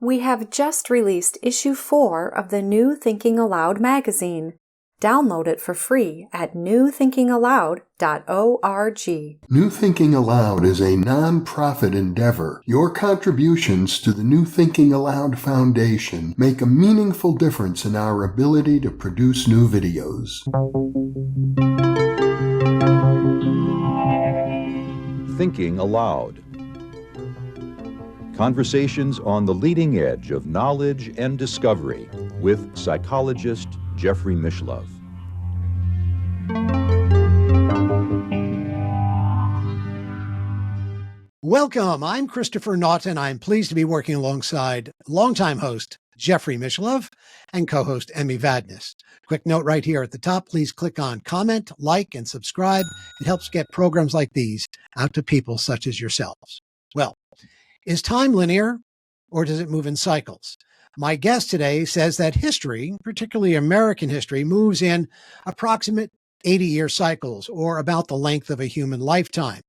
We have just released issue 4 of the New Thinking Aloud magazine. Download it for free at newthinkingaloud.org. New Thinking Aloud is a non-profit endeavor. Your contributions to the New Thinking Aloud Foundation make a meaningful difference in our ability to produce new videos. Thinking Aloud. Conversations on the leading edge of knowledge and discovery with psychologist Jeffrey Mishlove. Welcome. I'm Christopher Naughton. I'm pleased to be working alongside longtime host Jeffrey Mishlove and co-host Emmy Vadnais. Quick note right here at the top, please click on comment, like, and subscribe. It helps get programs like these out to people such as yourselves. Well, is time linear or does it move in cycles? My guest today says that history, particularly American history, moves in approximate 80-year cycles, or about the length of a human lifetime.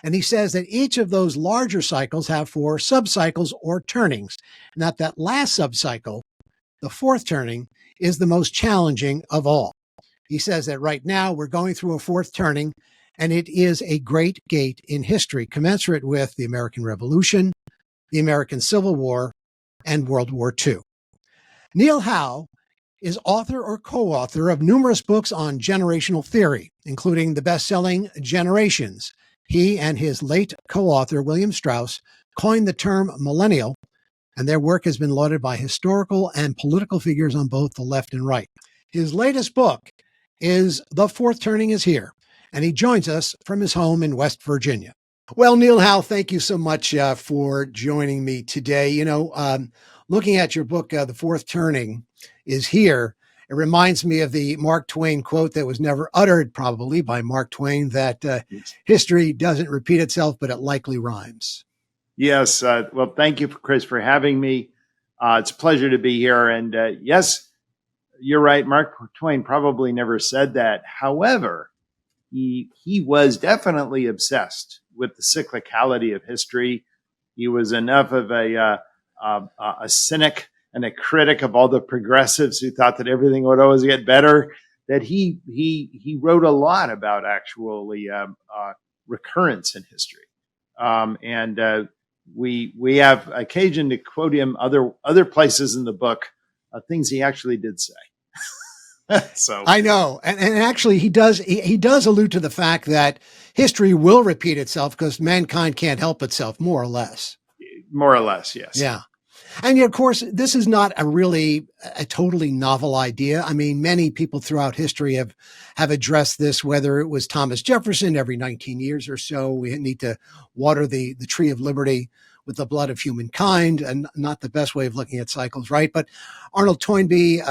And he says that each of those larger cycles have 4 subcycles or turnings, and that last subcycle, the 4th turning, is the most challenging of all. He says that right now we're going through a 4th turning, and it is a great gate in history, commensurate with the American Revolution, the American Civil War, and World War II. Neil Howe is author or co-author of numerous books on generational theory, including the best-selling Generations. He and his late co-author, William Strauss, coined the term millennial, and their work has been lauded by historical and political figures on both the left and right. His latest book is The 4th Turning is Here, and he joins us from his home in West Virginia. Well, Neil Howe, thank you so much for joining me today. Looking at your book, The 4th Turning is Here, it reminds me of the Mark Twain quote that was never uttered, probably, by Mark Twain, that history doesn't repeat itself, but it likely rhymes. Yes. Well, thank you, Chris, for having me. It's a pleasure to be here. And yes, you're right. Mark Twain probably never said that. However, he was definitely obsessed with the cyclicality of history. He was enough of a cynic and a critic of all the progressives who thought that everything would always get better, that he wrote a lot about actually recurrence in history. We have occasion to quote him other places in the book, things he actually did say. So I know. And actually he does allude to the fact that history will repeat itself because mankind can't help itself, more or less. More or less, yes. Yeah. And of course, this is not a totally novel idea. I mean, many people throughout history have addressed this, whether it was Thomas Jefferson every 19 years or so. We need to water the tree of liberty with the blood of humankind, and not the best way of looking at cycles, right? But Arnold Toynbee,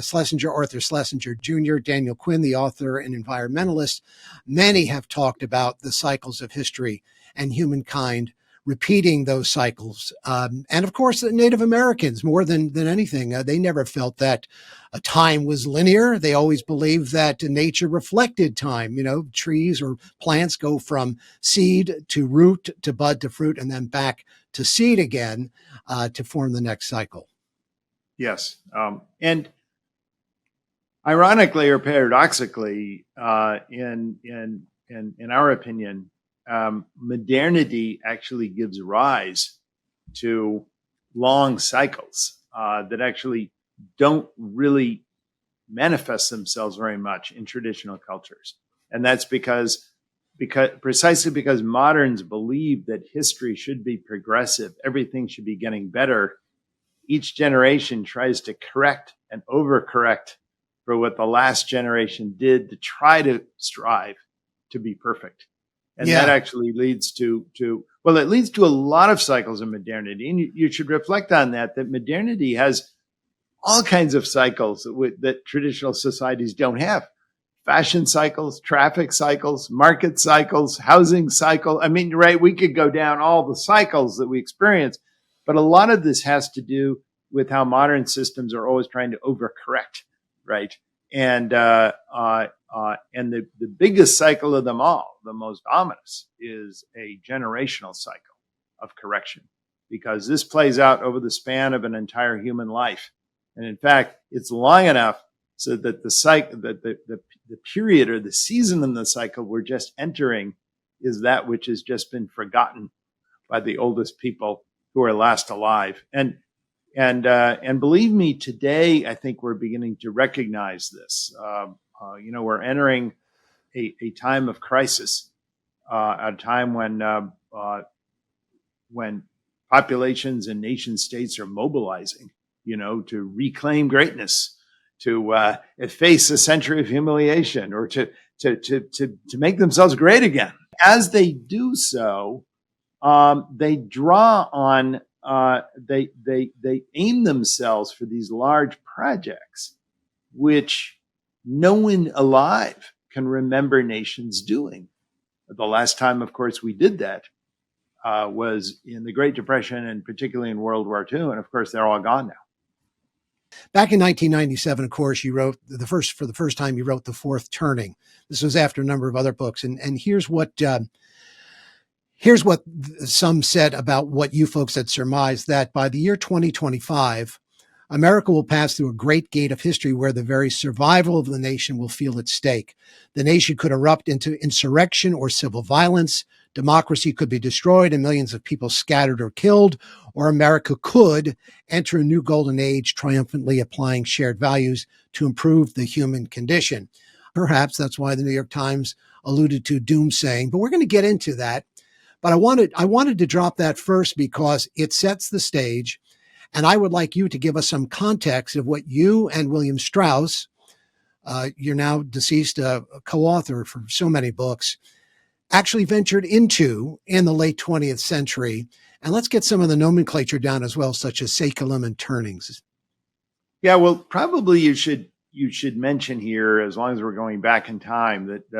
Schlesinger, Arthur Schlesinger Jr., Daniel Quinn, the author and environmentalist, many have talked about the cycles of history and humankind repeating those cycles. And of course, the Native Americans, more than anything, they never felt that time was linear. They always believed that nature reflected time. Trees or plants go from seed to root to bud to fruit and then back to seed again to form the next cycle. Yes. And ironically or paradoxically, in our opinion, modernity actually gives rise to long cycles that actually don't really manifest themselves very much in traditional cultures. And that's precisely because moderns believe that history should be progressive, everything should be getting better. Each generation tries to correct and overcorrect for what the last generation did to try to strive to be perfect. And that actually leads to a lot of cycles of modernity. And you should reflect on that modernity has all kinds of cycles that traditional societies don't have. Fashion cycles, traffic cycles, market cycles, housing cycle. I mean, right, we could go down all the cycles that we experience, but a lot of this has to do with how modern systems are always trying to overcorrect, right? And the biggest cycle of them all, the most ominous, is a generational cycle of correction. because this plays out over the span of an entire human life. And in fact, it's long enough so that the period or the season in the cycle we're just entering is that which has just been forgotten by the oldest people who are last alive. And believe me, today, I think we're beginning to recognize this. We're entering a time of crisis, a time when populations and nation states are mobilizing, to reclaim greatness, to efface a century of humiliation, or to make themselves great again. As they do so, they draw on, they aim themselves for these large projects, which no one alive can remember nations doing. The last time, of course, we did that was in the Great Depression and particularly in World War II. And of course, they're all gone now. Back in 1997, of course, you wrote for the first time, you wrote The Fourth Turning. This was after a number of other books. And here's what some said about what you folks had surmised, that by the year 2025, America will pass through a great gate of history where the very survival of the nation will feel at stake. The nation could erupt into insurrection or civil violence. Democracy could be destroyed and millions of people scattered or killed, or America could enter a new golden age, triumphantly applying shared values to improve the human condition. Perhaps that's why the New York Times alluded to doomsaying, but we're going to get into that. But I wanted to drop that first because it sets the stage. And I would like you to give us some context of what you and William Strauss, your now deceased co-author for so many books, actually ventured into in the late 20th century. And let's get some of the nomenclature down as well, such as saeculum and turnings. Yeah, well, probably you should mention here, as long as we're going back in time, that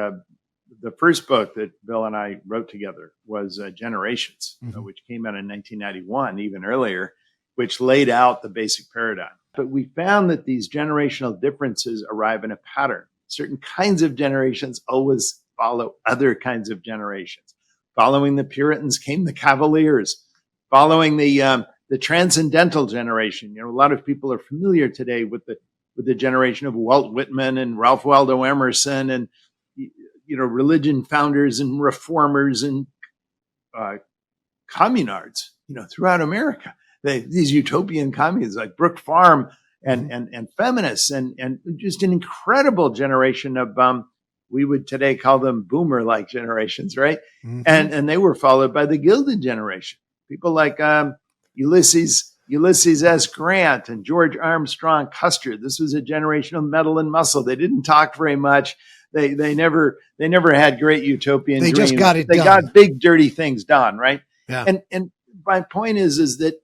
the first book that Bill and I wrote together was Generations, which came out in 1991, even earlier, which laid out the basic paradigm. But we found that these generational differences arrive in a pattern. Certain kinds of generations always follow other kinds of generations. Following the Puritans came the Cavaliers. Following the Transcendental generation, a lot of people are familiar today with the generation of Walt Whitman and Ralph Waldo Emerson and religion founders and reformers and communards, throughout America. These utopian communists like Brook Farm and feminists and just an incredible generation of we would today call them boomer-like generations, right? Mm-hmm. And they were followed by the Gilded generation. People like Ulysses S. Grant and George Armstrong Custer. This was a generation of metal and muscle. They didn't talk very much. They never had great utopian dreams. They just got it done. They got big, dirty things done, right? Yeah. And my point is that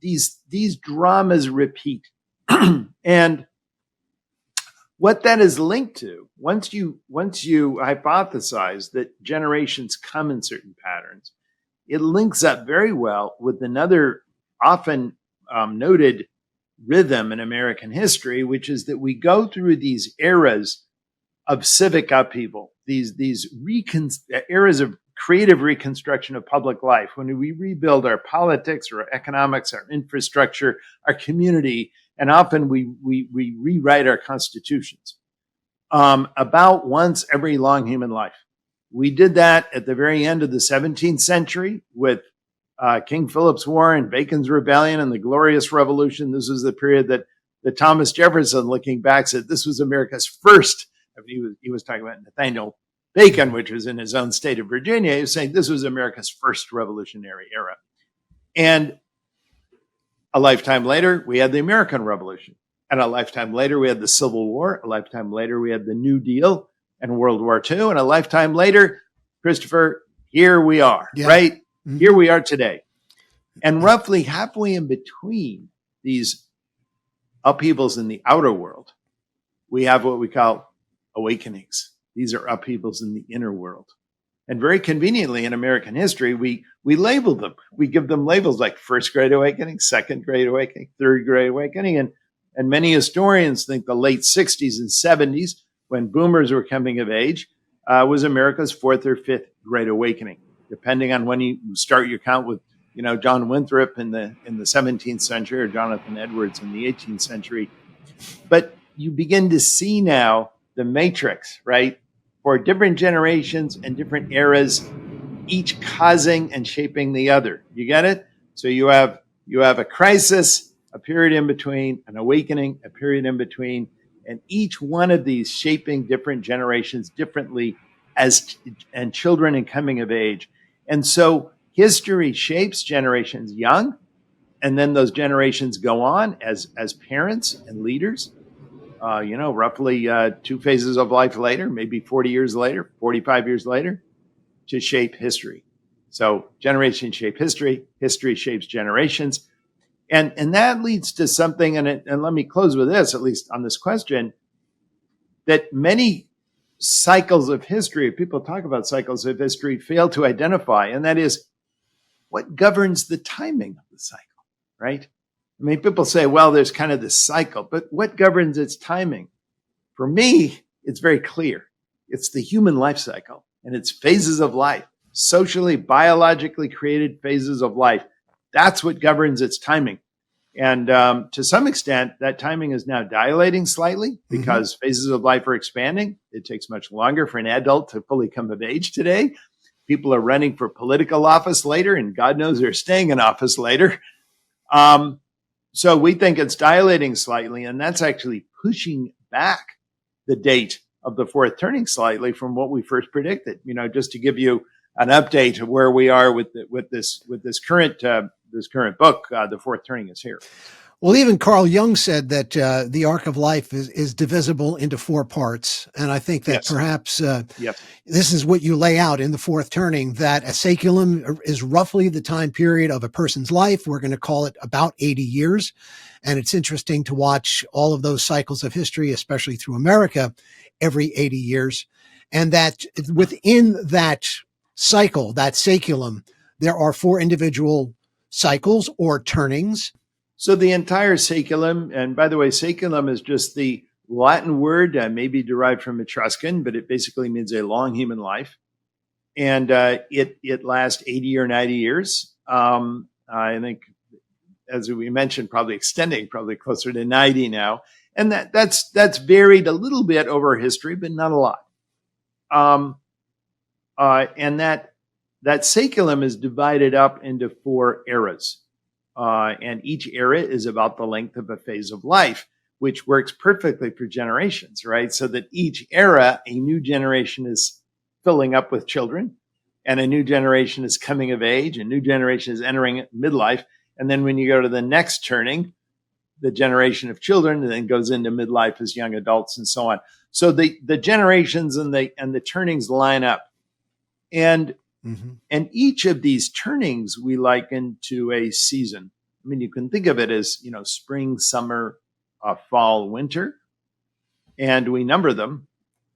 these dramas repeat. And what that is linked to, once you hypothesize that generations come in certain patterns, it links up very well with another often noted rhythm in American history, which is that we go through these eras of civic upheaval, these eras of creative reconstruction of public life, when we rebuild our politics, our economics, our infrastructure, our community, and often we rewrite our constitutions about once every long human life. We did that at the very end of the 17th century with King Philip's War and Bacon's Rebellion and the Glorious Revolution. This was the period that Thomas Jefferson, looking back, said this was America's first. I mean, he was talking about Nathaniel Bacon, which was in his own state of Virginia. He was saying this was America's first revolutionary era. And a lifetime later, we had the American Revolution. And a lifetime later, we had the Civil War. A lifetime later, we had the New Deal and World War II. And a lifetime later, Christopher, here we are, right? Mm-hmm. Here we are today. And roughly halfway in between these upheavals in the outer world, we have what we call awakenings. These are upheavals in the inner world. And very conveniently in American history, we label them. We give them labels like First Great Awakening, Second Great Awakening, Third Great Awakening. And many historians think the late 60s and 70s, when boomers were coming of age, was America's fourth or fifth Great Awakening, depending on when you start your count with John Winthrop in the 17th century, or Jonathan Edwards in the 18th century. But you begin to see now the matrix, right? For different generations and different eras, each causing and shaping the other. You get it? So you have a crisis, a period in between, an awakening, a period in between, and each one of these shaping different generations differently and children and coming of age. And so history shapes generations young, and then those generations go on as parents and leaders. Roughly 2 phases of life later, maybe 40 years later, 45 years later, to shape history. So generations shape history, history shapes generations. And that leads to something, and let me close with this, at least on this question, that many cycles of history, people talk about cycles of history, fail to identify, and that is what governs the timing of the cycle, right? I mean, people say, well, there's kind of this cycle, but what governs its timing? For me, it's very clear. It's the human life cycle and its phases of life, socially, biologically created phases of life. That's what governs its timing. And to some extent, that timing is now dilating slightly because phases of life are expanding. It takes much longer for an adult to fully come of age today. People are running for political office later, and God knows they're staying in office later. So we think it's dilating slightly, and that's actually pushing back the date of the fourth turning slightly from what we first predicted. Just to give you an update of where we are with this current book, The Fourth Turning is Here. Well, even Carl Jung said that the arc of life is divisible into 4 parts. And I think that perhaps this is what you lay out in The Fourth Turning, that a saeculum is roughly the time period of a person's life. We're going to call it about 80 years. And it's interesting to watch all of those cycles of history, especially through America, every 80 years. And that within that cycle, that saeculum, there are 4 individual cycles or turnings. So the entire saeculum, and by the way, saeculum is just the Latin word, maybe derived from Etruscan, but it basically means a long human life. And it lasts 80 or 90 years. I think, as we mentioned, probably extending, probably closer to 90 now. And that's varied a little bit over history, but not a lot. And that saeculum is divided up into 4 eras. And each era is about the length of a phase of life, which works perfectly for generations, right? So that each era, a new generation is filling up with children, and a new generation is coming of age, a new generation is entering midlife. And then when you go to the next turning, the generation of children then goes into midlife as young adults and so on. So the generations and the turnings line up. And each of these turnings we liken to a season. I mean, you can think of it as, spring, summer, fall, winter, and we number them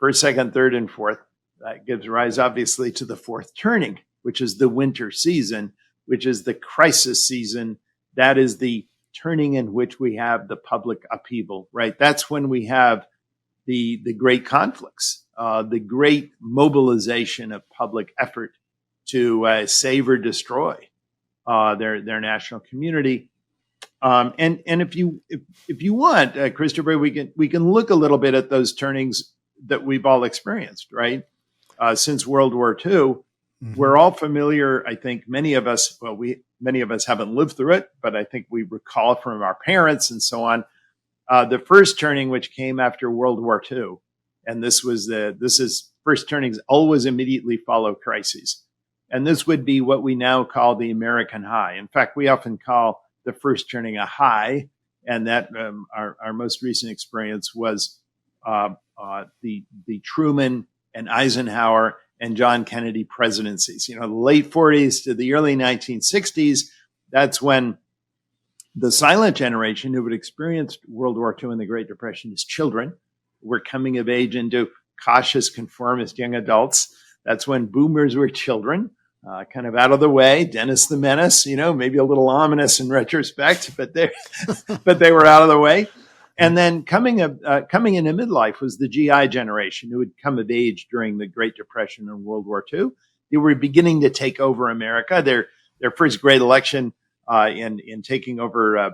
first, second, third, and fourth. That gives rise, obviously, to the fourth turning, which is the winter season, which is the crisis season. That is the turning in which we have the public upheaval, right? That's when we have the great conflicts, the great mobilization of public effort to save or destroy their national community. And if you want, Christopher, we can look a little bit at those turnings that we've all experienced, right? Since World War II, we're all familiar. I think many of us haven't lived through it, but I think we recall from our parents and so on. The first turning, which came after World War II, and this is first turnings always immediately follow crises. And this would be what we now call the American high. In fact, we often call the first turning a high, and that our most recent experience was the Truman and Eisenhower and John Kennedy presidencies. The late 40s to the early 1960s. That's when the silent generation who had experienced World War II and the Great Depression as children were coming of age into cautious, conformist young adults. That's when boomers were children. Kind of out of the way, Dennis the Menace, maybe a little ominous in retrospect, but they were out of the way. And then coming into midlife was the GI generation who had come of age during the Great Depression and World War II. They were beginning to take over America. their first great election in taking over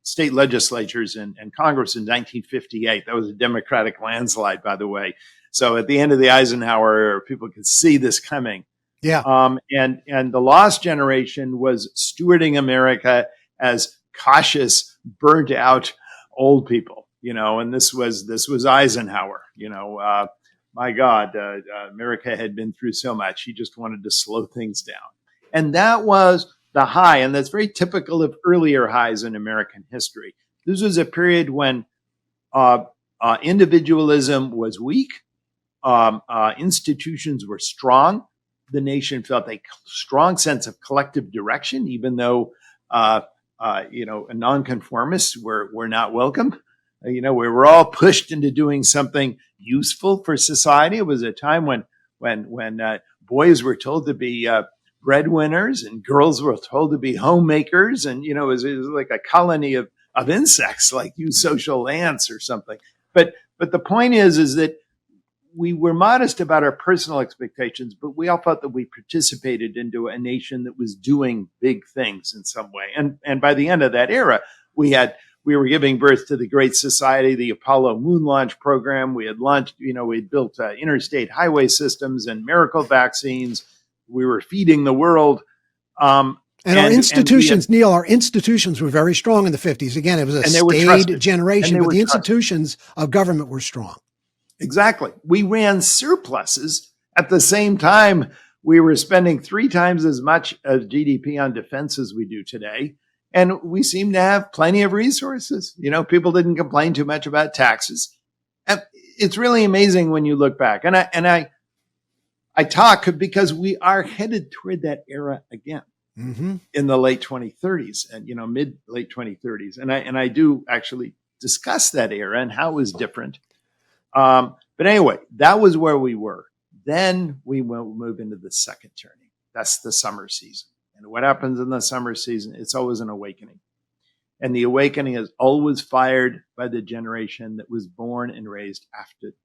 state legislatures and Congress in 1958. That was a Democratic landslide, by the way. So at the end of the Eisenhower era, people could see this coming. Yeah. And the lost generation was stewarding America as cautious, burnt out old people, and this was Eisenhower, my God, America had been through so much. He just wanted to slow things down. And that was the high. And that's very typical of earlier highs in American history. This was a period when individualism was weak. Institutions were strong. The nation felt a strong sense of collective direction, even though, nonconformists were not welcome. We were all pushed into doing something useful for society. It was a time when boys were told to be breadwinners and girls were told to be homemakers. And, it was like a colony of insects, like you social ants or something. But the point is that we were modest about our personal expectations, but we all felt that we participated into a nation that was doing big things in some way. And by the end of that era, we were giving birth to the Great Society, the Apollo moon launch program. We had launched, we had built interstate highway systems and miracle vaccines. We were feeding the world. And our institutions, Neil, our institutions were very strong in the 50s. Again, it was a staid generation, but the institutions of government were strong. Exactly. We ran surpluses at the same time. We were spending 3 times as much of GDP on defense as we do today. And we seem to have plenty of resources. People didn't complain too much about taxes. And it's really amazing when you look back. And I talk because we are headed toward that era again in the late 2030s and, mid-late 2030s. And I do actually discuss that era and how it was different. But anyway, that was where we were. Then we will move into the second turning. That's the summer season. And what happens in the summer season? It's always an awakening. And the awakening is always fired by the generation that was born and raised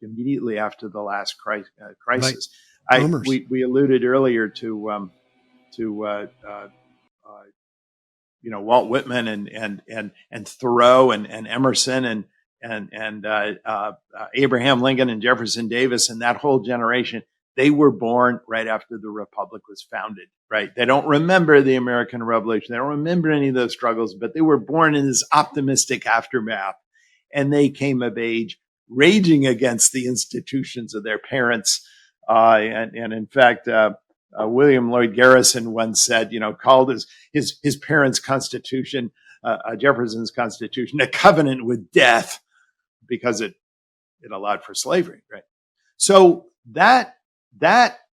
immediately after the last crisis. Right. We alluded earlier to Walt Whitman and Thoreau and Emerson and Abraham Lincoln and Jefferson Davis and that whole generation. They were born right after the Republic was founded, right? They don't remember the American Revolution. They don't remember any of those struggles, but they were born in this optimistic aftermath. And they came of age raging against the institutions of their parents. And in fact, William Lloyd Garrison once said, called his parents' Constitution, Jefferson's Constitution, a covenant with death because it allowed for slavery, right? So that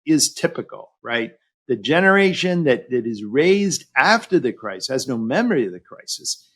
is typical, right? The generation that is raised after the crisis, has no memory of the crisis,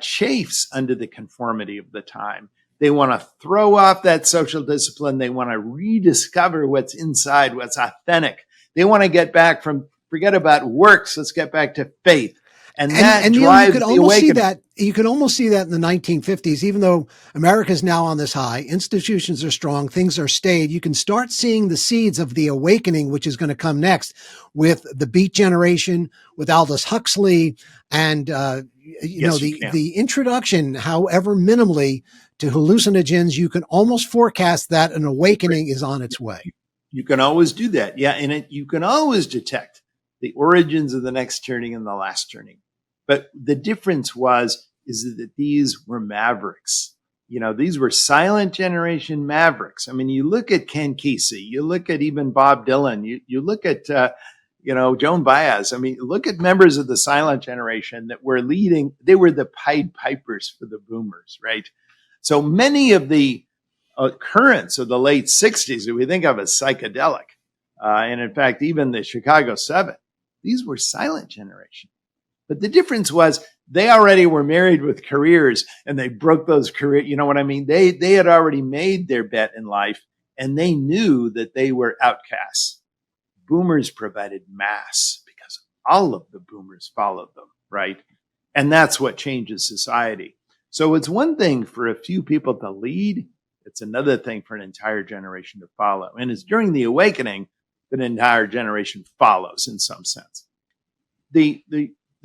chafes under the conformity of the time. They want to throw off that social discipline. They want to rediscover what's inside, what's authentic. They want to get back forget about works. Let's get back to faith. And that drives the awakening. You could almost see that in the 1950s, even though America is now on this high, institutions are strong, things are staid. You can start seeing the seeds of the awakening, which is going to come next with the Beat Generation, with Aldous Huxley, and the introduction, however minimally, to hallucinogens. You can almost forecast that an awakening is on its way. You can always do that, yeah, and you can always detect the origins of the next turning and the last turning. But the difference is that these were mavericks. These were silent generation mavericks. I mean, you look at Ken Kesey, you look at even Bob Dylan, you look at, Joan Baez. I mean, look at members of the silent generation that were leading. They were the Pied Pipers for the boomers, right? So many of the currents of the late 60s that we think of as psychedelic, and in fact, even the Chicago 7, these were silent generation. But the difference was they already were married with careers and they broke those careers. You know what I mean? They had already made their bet in life and they knew that they were outcasts. Boomers provided mass because all of the boomers followed them, right? And that's what changes society. So it's one thing for a few people to lead. It's another thing for an entire generation to follow. And it's during the awakening that an entire generation follows in some sense. the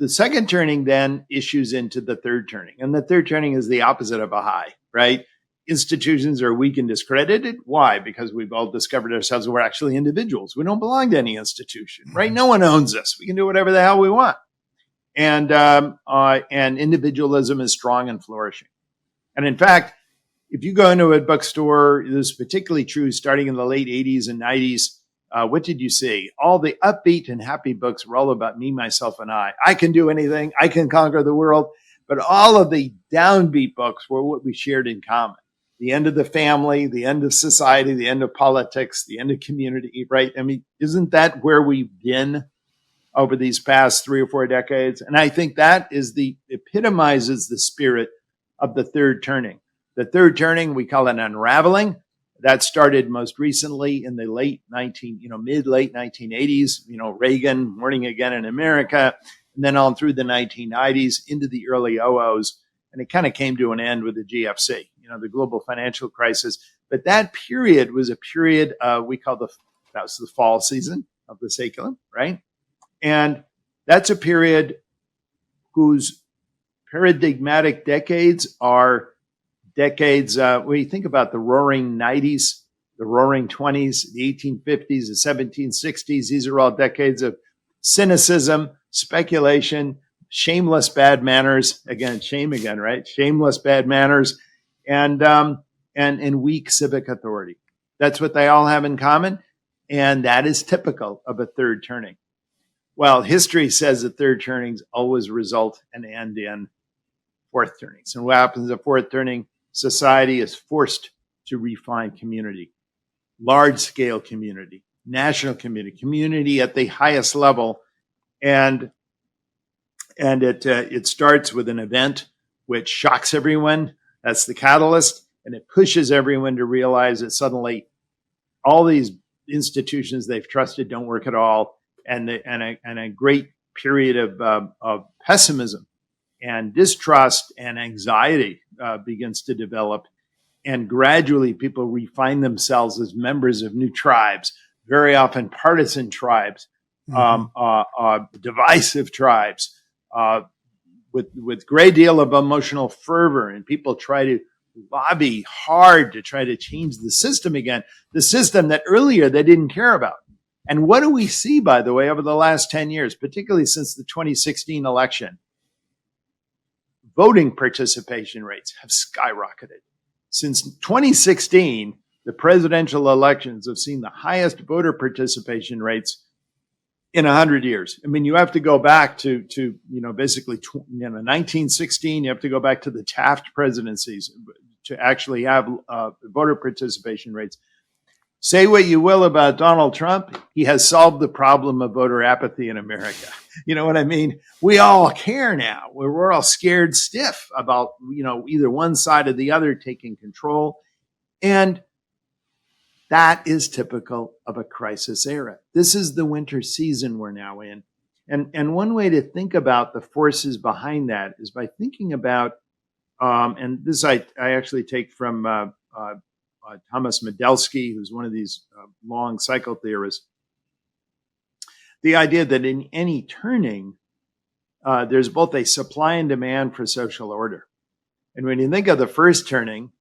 second turning then issues into the third turning. And the third turning is the opposite of a high, right? Institutions are weak and discredited. Why? Because we've all discovered ourselves we're actually individuals. We don't belong to any institution, right? No one owns us. We can do whatever the hell we want. And individualism is strong and flourishing. And in fact, if you go into a bookstore, this is particularly true starting in the late 80s and 90s. What did you see? All the upbeat and happy books were all about me, myself, and I. I can do anything. I can conquer the world. But all of the downbeat books were what we shared in common. The end of the family, the end of society, the end of politics, the end of community, right? I mean, isn't that where we've been over these past 3 or 4 decades? And I think that is epitomizes the spirit of the third turning. The third turning, we call it unraveling. That started most recently in the mid-late 1980s, Reagan, Morning Again in America, and then on through the 1990s into the early 00s. And it kind of came to an end with the GFC, the global financial crisis. But that period was a period that was the fall season of the saeculum, right? And that's a period whose paradigmatic decades are decades, when you think about the roaring 90s, the roaring 20s, the 1850s, the 1760s, these are all decades of cynicism, speculation, shameless bad manners. Again, shame again, right? Shameless bad manners and weak civic authority. That's what they all have in common. And that is typical of a third turning. Well, history says that third turnings always result and end in fourth turnings. And what happens at fourth turning? Society is forced to refine community, large-scale community, national community, community at the highest level, and it starts with an event which shocks everyone. That's the catalyst, and it pushes everyone to realize that suddenly all these institutions they've trusted don't work at all, and a great period of pessimism and distrust and anxiety begins to develop. And gradually people refine themselves as members of new tribes, very often partisan tribes, divisive tribes, with great deal of emotional fervor. And people try to lobby hard to try to change the system again, the system that earlier they didn't care about. And what do we see, by the way, over the last 10 years, particularly since the 2016 election? Voting participation rates have skyrocketed. Since 2016, the presidential elections have seen the highest voter participation rates in 100 years. I mean, you have to go back to basically 1916. You have to go back to the Taft presidencies to actually have voter participation rates. Say what you will about Donald Trump, he has solved the problem of voter apathy in America. You know what I mean? We all care now. We're all scared stiff about, either one side or the other taking control. And that is typical of a crisis era. This is the winter season we're now in. And one way to think about the forces behind that is by thinking about, and this I actually take from Thomas Medelsky, who's one of these long cycle theorists, the idea that in any turning, there's both a supply and demand for social order. And when you think of the first turning,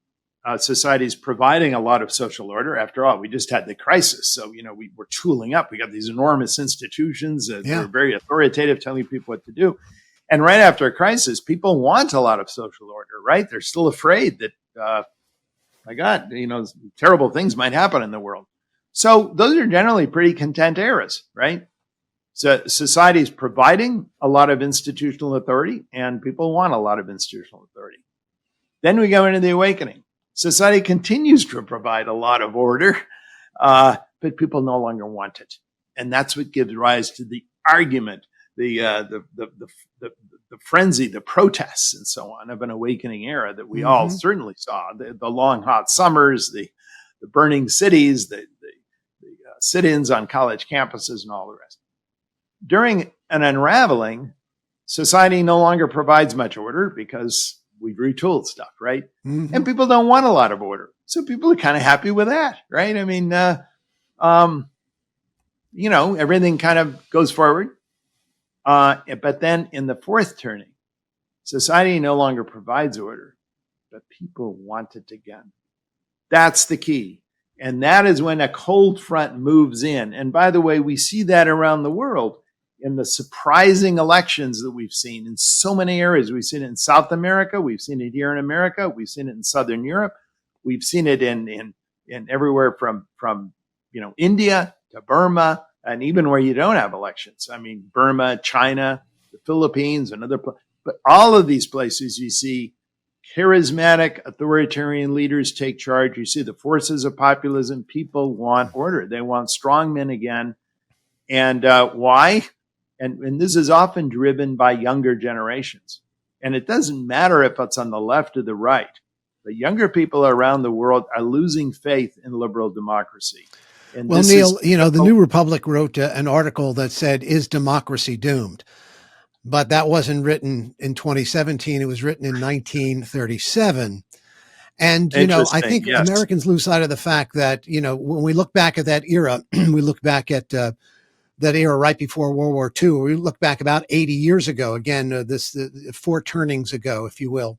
society's providing a lot of social order. After all, we just had the crisis. So, we're tooling up. We got these enormous institutions that are very authoritative, telling people what to do. And right after a crisis, people want a lot of social order, right? They're still afraid that, my God, terrible things might happen in the world. So those are generally pretty content eras, right? So society is providing a lot of institutional authority, and people want a lot of institutional authority. Then we go into the awakening. Society continues to provide a lot of order, but people no longer want it. And that's what gives rise to the argument, the frenzy, the protests, and so on of an awakening era that we all certainly saw. The long, hot summers, the burning cities, the sit-ins on college campuses, and all the rest. During an unraveling, society no longer provides much order because we've retooled stuff, right? And people don't want a lot of order. So people are kind of happy with that, right? I mean, everything kind of goes forward. But then in the fourth turning, society no longer provides order, but people want it again. That's the key. And that is when a cold front moves in. And by the way, we see that around the world in the surprising elections that we've seen in so many areas. We've seen it in South America. We've seen it here in America. We've seen it in Southern Europe. We've seen it in everywhere from India to Burma, and even where you don't have elections. I mean, Burma, China, the Philippines, and other places. But all of these places, you see charismatic authoritarian leaders take charge. You see the forces of populism. People want order. They want strong men again. And why? And this is often driven by younger generations. And it doesn't matter if it's on the left or the right. But younger people around the world are losing faith in liberal democracy. And well, Neil, the New Republic wrote an article that said, "Is democracy doomed?" But that wasn't written in 2017. It was written in 1937. And, I think yes. Americans lose sight of the fact that, when we look back at that era, we look back at that era right before World War II. We look back about 80 years ago, again, four turnings ago, if you will.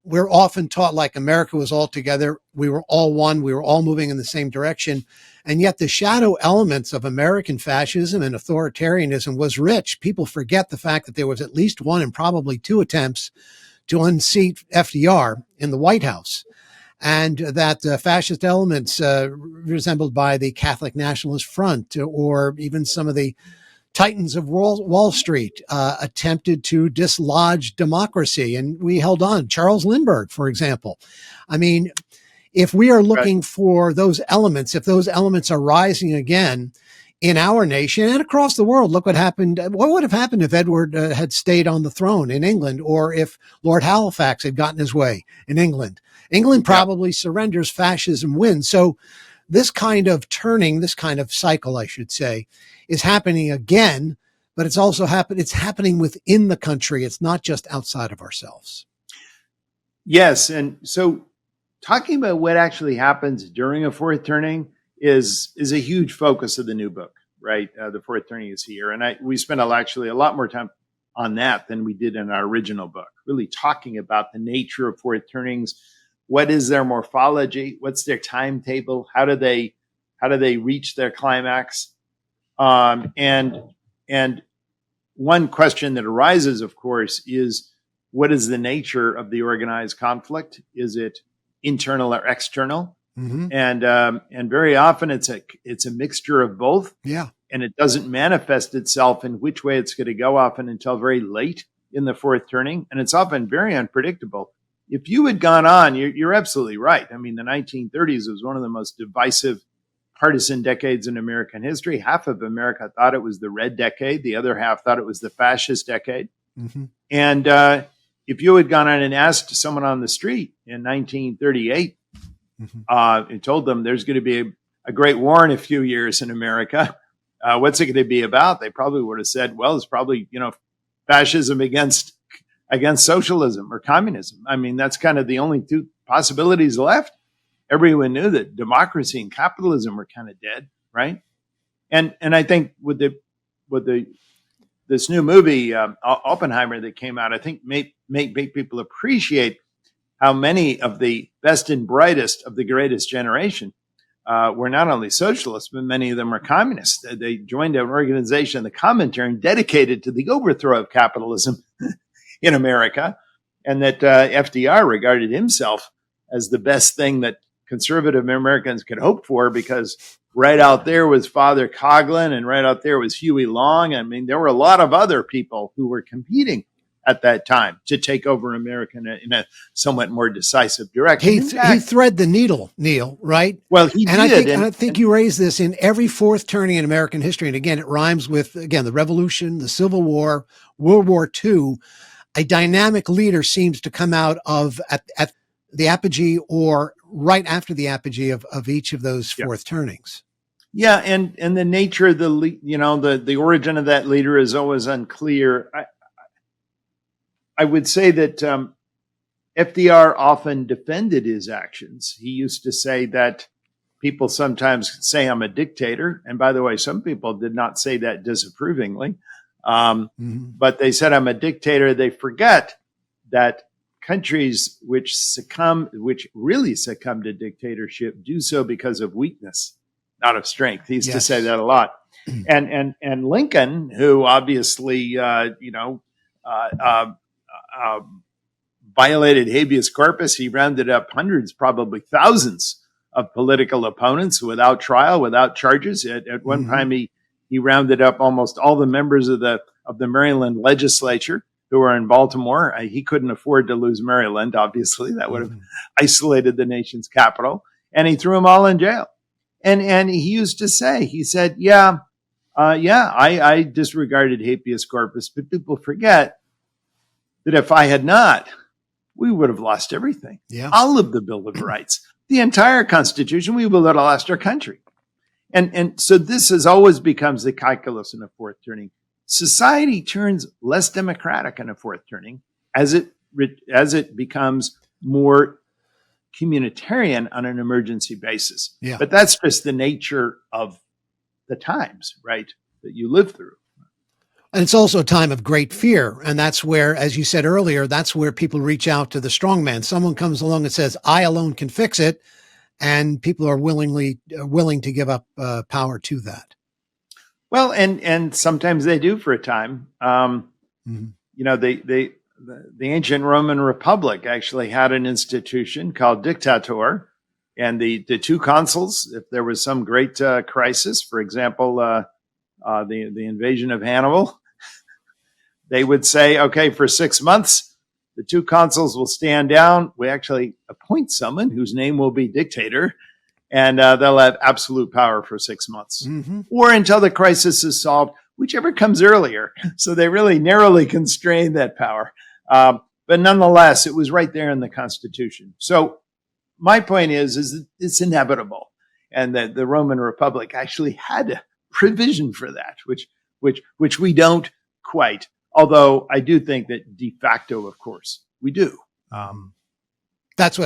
We're often taught like America was all together. We were all one. We were all moving in the same direction. And yet the shadow elements of American fascism and authoritarianism was rich. People forget the fact that there was at least one and probably two attempts to unseat FDR in the White House. And that fascist elements resembled by the Catholic Nationalist Front or even some of the titans of Wall Street attempted to dislodge democracy, and we held on. Charles Lindbergh, for example. I mean, if we are looking for those elements, if those elements are rising again in our nation and across the world, look what happened. What would have happened if Edward had stayed on the throne in England, or if Lord Halifax had gotten his way in England? England probably surrenders, fascism wins. So this kind of turning, this kind of cycle, I should say, is happening again, but it's also it's happening within the country. It's not just outside of ourselves. Yes. And so talking about what actually happens during a fourth turning is a huge focus of the new book, right? The fourth turning is here. And we spent actually a lot more time on that than we did in our original book, really talking about the nature of fourth turnings. What is their morphology? What's their timetable? How do they reach their climax? And one question that arises, of course, is what is the nature of the organized conflict? Is it internal or external? Mm-hmm. And very often it's a mixture of both. Yeah. And it doesn't manifest itself in which way it's going to go often until very late in the fourth turning. And it's often very unpredictable. If you had gone on, you're absolutely right. I mean, the 1930s was one of the most divisive partisan decades in American history. Half of America thought it was the red decade. The other half thought it was the fascist decade. Mm-hmm. And if you had gone on and asked someone on the street in 1938 and told them there's going to be a great war in a few years in America, what's it going to be about? They probably would have said, well, it's probably, fascism against socialism or communism. I mean, that's kind of the only two possibilities left. Everyone knew that democracy and capitalism were kind of dead, right? And I think with this new movie Oppenheimer that came out, I think make people appreciate how many of the best and brightest of the greatest generation were not only socialists, but many of them were communists. They joined an organization, the Comintern, dedicated to the overthrow of capitalism in America, and that FDR regarded himself as the best thing that conservative Americans could hope for, because right out there was Father Coughlin and right out there was Huey Long. I mean, there were a lot of other people who were competing at that time to take over America in a somewhat more decisive direction. He thread the needle, Neil, right? Well, he did. I think you raise this in every fourth turning in American history. And again, it rhymes with, the Revolution, the Civil War, World War II. A dynamic leader seems to come out of at the apogee or right after the apogee of each of those fourth turnings. Yeah, and the nature of the origin of that leader is always unclear. I would say that FDR often defended his actions. He used to say that people sometimes say I'm a dictator, and by the way, some people did not say that disapprovingly. But they said, I'm a dictator. They forget that countries which really succumb to dictatorship do so because of weakness, not of strength. He used to say that a lot. And Lincoln, who obviously, violated habeas corpus, he rounded up hundreds, probably thousands of political opponents without trial, without charges. At one time, he rounded up almost all the members of the Maryland legislature who were in Baltimore. He couldn't afford to lose Maryland, obviously. That would have isolated the nation's capital. And he threw them all in jail. And he used to say, he said, I disregarded habeas corpus, but people forget that if I had not, we would have lost everything. Yeah. All of the Bill of Rights, the entire Constitution, we would have lost our country. And so this has always becomes the calculus in a fourth turning. Society turns less democratic in a fourth turning as it becomes more communitarian on an emergency basis. Yeah. But that's just the nature of the times, right, that you live through. And it's also a time of great fear. And that's where, as you said earlier, that's where people reach out to the strong man. Someone comes along and says, I alone can fix it. And people are willing to give up power to that. Well, and sometimes they do for a time. You know, the ancient Roman Republic actually had an institution called dictator, and the two consuls, if there was some great crisis, for example, the invasion of Hannibal, they would say, okay, for 6 months, the two consuls will stand down. We actually appoint someone whose name will be dictator, and they'll have absolute power for 6 months or until the crisis is solved, whichever comes earlier. So they really narrowly constrain that power. But nonetheless, it was right there in the Constitution. So my point is that it's inevitable, and that the Roman Republic actually had a provision for that, which we don't quite. Although I do think that de facto, of course, we do. That's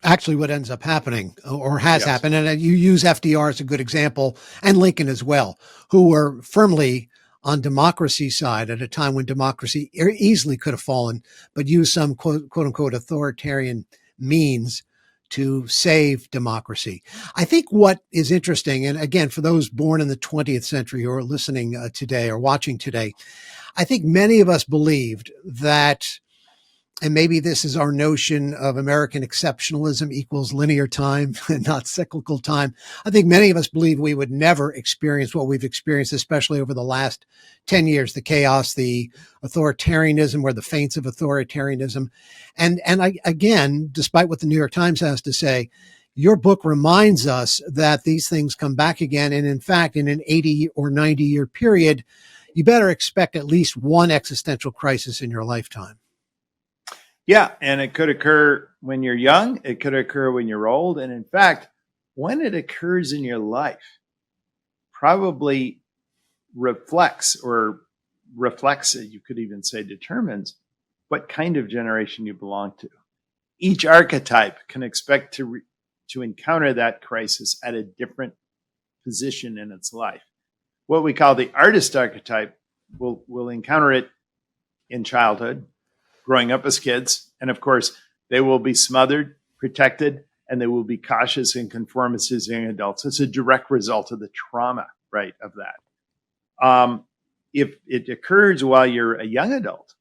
actually what ends up happening, or has happened. And you use FDR as a good example, and Lincoln as well, who were firmly on democracy's side at a time when democracy easily could have fallen, but used some quote unquote authoritarian means to save democracy. I think what is interesting, and again, for those born in the 20th century who are listening today or watching today, I think many of us believed that, and maybe this is our notion of American exceptionalism equals linear time and not cyclical time. I think many of us believe we would never experience what we've experienced, especially over the last 10 years, the chaos, the authoritarianism, or the feints of authoritarianism. And again, despite what the New York Times has to say, your book reminds us that these things come back again. And in fact, in an 80 or 90 year period, you better expect at least one existential crisis in your lifetime. Yeah, and it could occur when you're young. It could occur when you're old. And in fact, when it occurs in your life, probably reflects, you could even say determines, what kind of generation you belong to. Each archetype can expect to encounter that crisis at a different position in its life. What we call the artist archetype will encounter it in childhood, growing up as kids. And of course, they will be smothered, protected, and they will be cautious and conformist as young adults. It's a direct result of the trauma, right, of that. If it occurs while you're a young adult,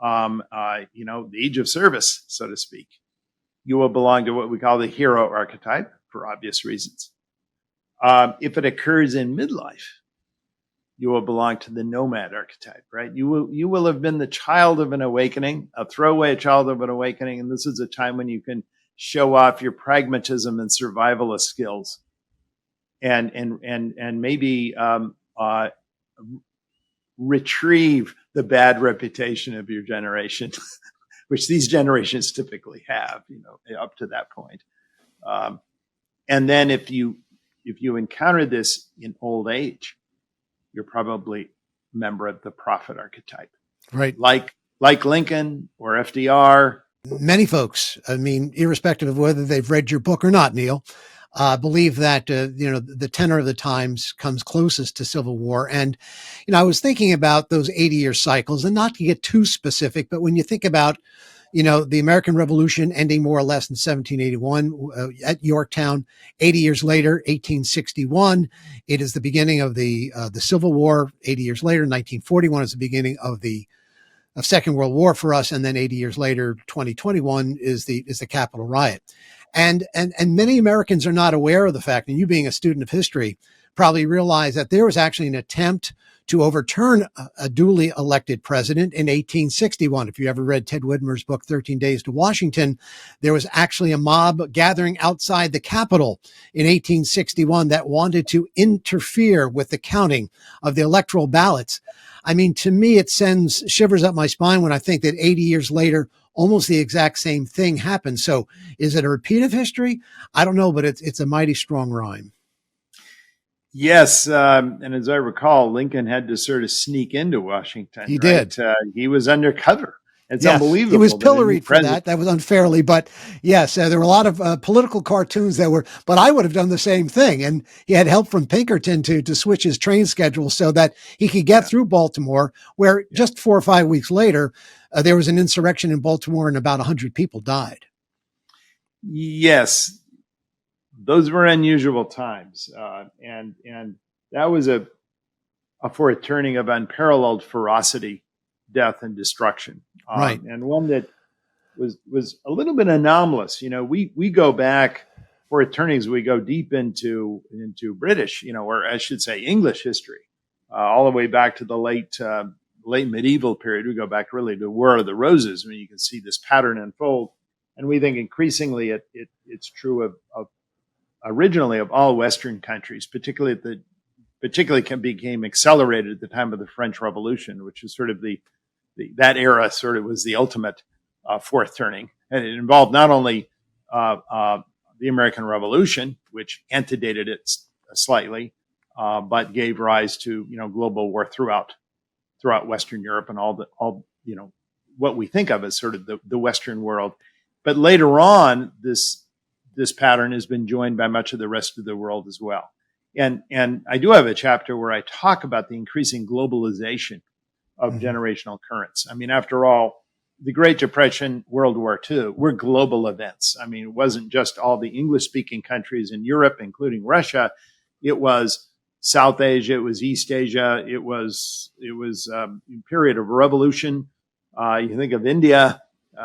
the age of service, so to speak, you will belong to what we call the hero archetype for obvious reasons. If it occurs in midlife, you will belong to the nomad archetype, right? You will have been the child of an awakening, a throwaway child of an awakening, and this is a time when you can show off your pragmatism and survivalist skills, and maybe retrieve the bad reputation of your generation, which these generations typically have, up to that point. And then if you encounter this in old age, you're probably a member of the prophet archetype, right? Like Lincoln or FDR. Many folks, I mean, irrespective of whether they've read your book or not, Neil, believe that, the tenor of the times comes closest to civil war. And, I was thinking about those 80-year cycles, and not to get too specific, but when you think about, the American Revolution ending more or less in 1781 at Yorktown. 80 years later, 1861, it is the beginning of the Civil War. 80 years later, 1941 is the beginning of the Second World War for us, and then 80 years later, 2021 is the Capitol riot. And many Americans are not aware of the fact, and you being a student of history probably realize that there was actually an attempt to overturn a duly elected president in 1861. If you ever read Ted Widmer's book, 13 Days to Washington, there was actually a mob gathering outside the Capitol in 1861 that wanted to interfere with the counting of the electoral ballots. I mean, to me, it sends shivers up my spine when I think that 80 years later, almost the exact same thing happened. So is it a repeat of history? I don't know, but it's a mighty strong rhyme. Yes, and as I recall, Lincoln had to sort of sneak into Washington. He did. He was undercover. It's yes, unbelievable. He was pilloried for that. That was unfairly. But yes, there were a lot of political cartoons that were, but I would have done the same thing. And he had help from Pinkerton to switch his train schedule so that he could get through Baltimore, where just 4 or 5 weeks later, there was an insurrection in Baltimore and about 100 people died. Yes. Those were unusual times, and that was a foreturning of unparalleled ferocity, death, and destruction, right? And one that was a little bit anomalous. We go back for attorneys. We go deep into British, or I should say English history, all the way back to the late medieval period. We go back really to the War of the Roses, when you can see this pattern unfold, and we think increasingly it's true of originally of all Western countries, particularly became accelerated at the time of the French Revolution, which is sort of that era sort of was the ultimate fourth turning. And it involved not only the American Revolution, which antedated it slightly, but gave rise to, global war throughout Western Europe and all what we think of as sort of the Western world. But later on, this pattern has been joined by much of the rest of the world as well. And I do have a chapter where I talk about the increasing globalization of generational currents. I mean, after all, the Great Depression, World War II, were global events. I mean, it wasn't just all the English-speaking countries in Europe, including Russia. It was South Asia, it was East Asia, it was a period of revolution. You think of India,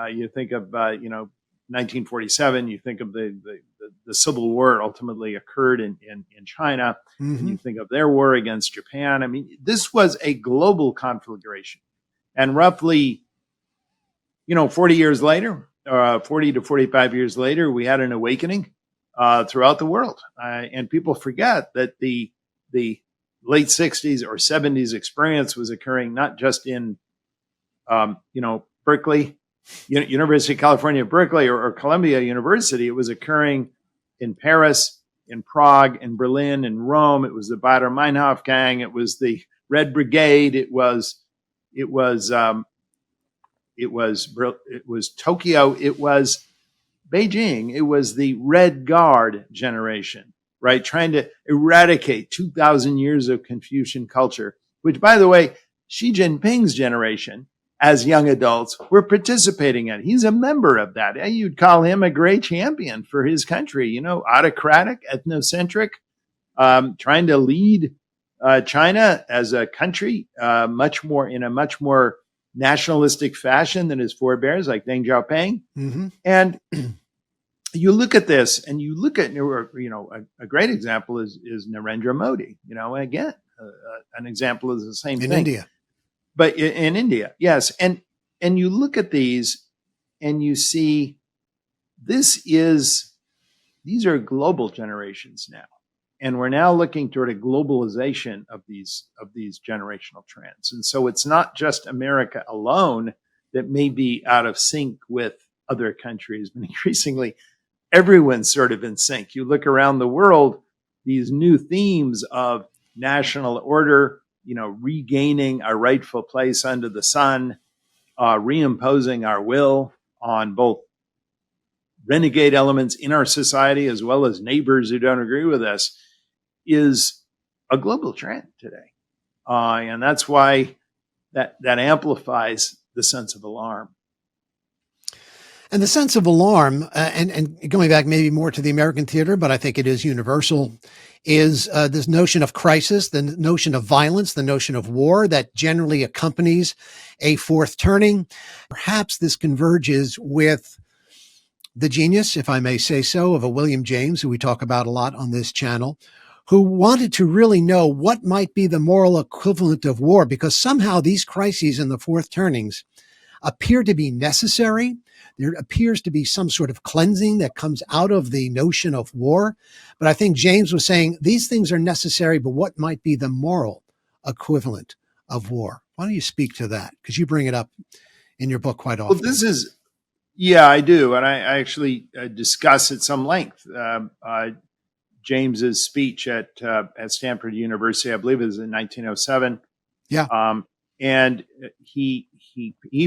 you think of 1947, you think of the Civil War ultimately occurred in China, and you think of their war against Japan. I mean, this was a global conflagration. And roughly, 40 years later, 40 to 45 years later, we had an awakening throughout the world. And people forget that the late 60s or 70s experience was occurring not just in, Berkeley, University of California, Berkeley, or Columbia University. It was occurring in Paris, in Prague, in Berlin, in Rome. It was the Baader Meinhof gang. It was the Red Brigade. It was Tokyo. It was Beijing. It was the Red Guard generation, right? Trying to eradicate 2,000 years of Confucian culture, which, by the way, Xi Jinping's generation, as young adults, were participating in. He's a member of that. You'd call him a great champion for his country, autocratic, ethnocentric, trying to lead China as a country much more nationalistic fashion than his forebears, like Deng Xiaoping. And you look at this, and you look at, a great example is Narendra Modi. Again, an example of the same thing. In India. But in India, yes. And you look at these and you see these are global generations now. And we're now looking toward a globalization of these generational trends. And so it's not just America alone that may be out of sync with other countries, but increasingly everyone's sort of in sync. You look around the world, these new themes of national order, regaining our rightful place under the sun, reimposing our will on both renegade elements in our society, as well as neighbors who don't agree with us, is a global trend today. And that's why that amplifies the sense of alarm. And the sense of alarm, and going back maybe more to the American theater, but I think it is universal, is this notion of crisis, the notion of violence, the notion of war that generally accompanies a fourth turning. Perhaps this converges with the genius, if I may say so, of a William James, who we talk about a lot on this channel, who wanted to really know what might be the moral equivalent of war, because somehow these crises and the fourth turnings appear to be necessary. There appears to be some sort of cleansing that comes out of the notion of war. But I think James was saying these things are necessary, but what might be the moral equivalent of war? Why don't you speak to that? Because you bring it up in your book quite often. Well, yeah, I do. And I actually discuss at some length James's speech at Stanford University, I believe it was in 1907. Yeah. And he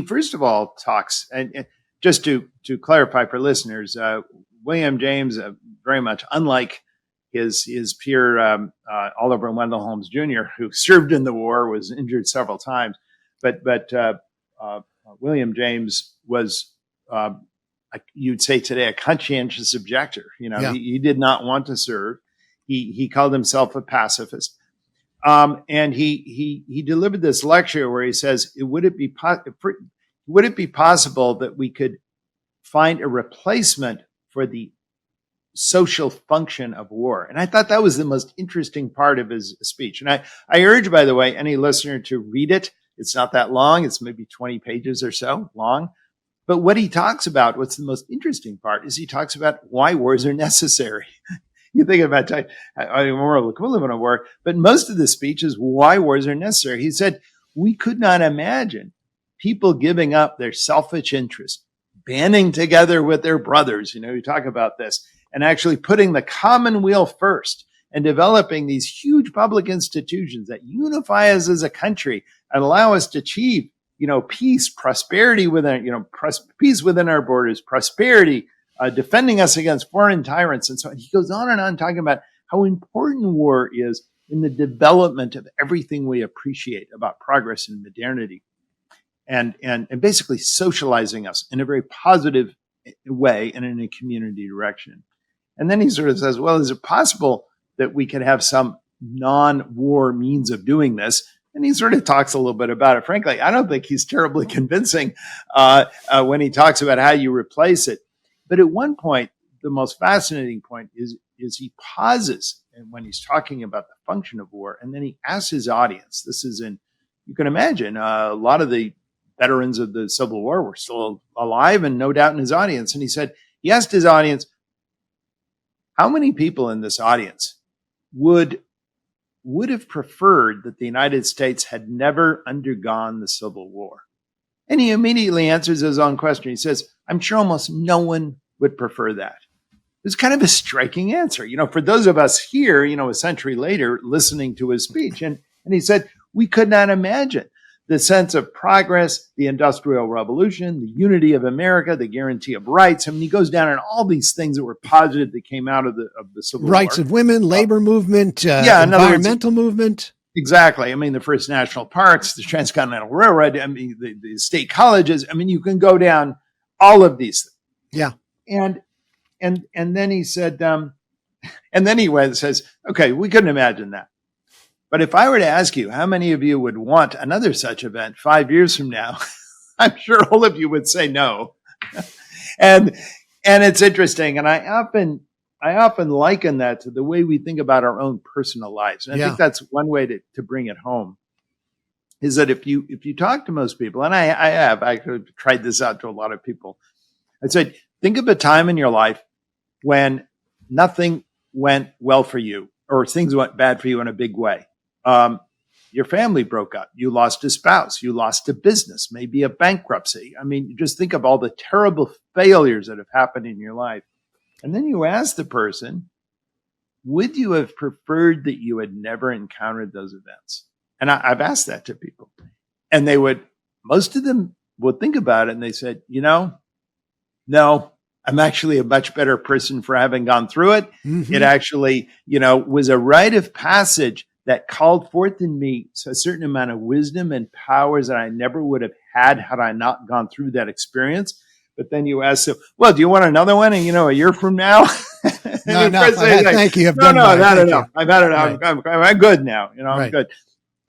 first of all talks, and just to clarify for listeners, William James, very much unlike his peer Oliver Wendell Holmes Jr., who served in the war, was injured several times, but William James was, you'd say today, a conscientious objector. He did not want to serve. He called himself a pacifist. And he delivered this lecture where he says, would it be possible that we could find a replacement for the social function of war? And I thought that was the most interesting part of his speech. And I urge, by the way, any listener to read it. It's not that long. It's maybe 20 pages or so long. But what he talks about, what's the most interesting part, is he talks about why wars are necessary. You think about a moral equivalent of war, but most of the speech is why wars are necessary. He said, we could not imagine people giving up their selfish interest, banding together with their brothers. You talk about this, and actually putting the commonweal first and developing these huge public institutions that unify us as a country and allow us to achieve, peace, prosperity within, peace within our borders, prosperity, defending us against foreign tyrants. And so he goes on and on talking about how important war is in the development of everything we appreciate about progress and modernity, and basically socializing us in a very positive way and in a community direction. And then he sort of says, well, is it possible that we could have some non-war means of doing this? And he sort of talks a little bit about it. Frankly, I don't think he's terribly convincing when he talks about how you replace it. But at one point, the most fascinating point is he pauses and when he's talking about the function of war, and then he asks his audience. This is you can imagine, a lot of the veterans of the Civil War were still alive and no doubt in his audience. And he asked his audience, how many people in this audience would have preferred that the United States had never undergone the Civil War? And he immediately answers his own question. He says, I'm sure almost no one would prefer that. It's kind of a striking answer, for those of us here, a century later, listening to his speech. And he said, we could not imagine the sense of progress, the Industrial Revolution, the unity of America, the guarantee of rights. I mean, he goes down on all these things that were positive that came out of the Civil War. Rights of women, labor movement, environmental movement. Exactly. I mean, the first national parks, the Transcontinental Railroad, I mean, the state colleges. I mean, you can go down all of these things. Yeah. And then he said, and then he says, okay, we couldn't imagine that. But if I were to ask you, how many of you would want another such event 5 years from now? I'm sure all of you would say no. and it's interesting. And I often liken that to the way we think about our own personal lives. And I think that's one way to bring it home, is that if you talk to most people, and I have actually tried this out to a lot of people, I said, think of a time in your life when nothing went well for you, or things went bad for you in a big way. Your family broke up. You lost a spouse. You lost a business, maybe a bankruptcy. I mean, just think of all the terrible failures that have happened in your life. And then you ask the person, would you have preferred that you had never encountered those events? And I've asked that to people. And most of them would think about it and they said, no, I'm actually a much better person for having gone through it. Mm-hmm. It actually, was a rite of passage that called forth in me a certain amount of wisdom and powers that I never would have had I not gone through that experience. But then you ask them, well, do you want another one? And, a year from now? No, thank you. I've had enough. I've had enough. Right. I'm good now. I'm Right. good.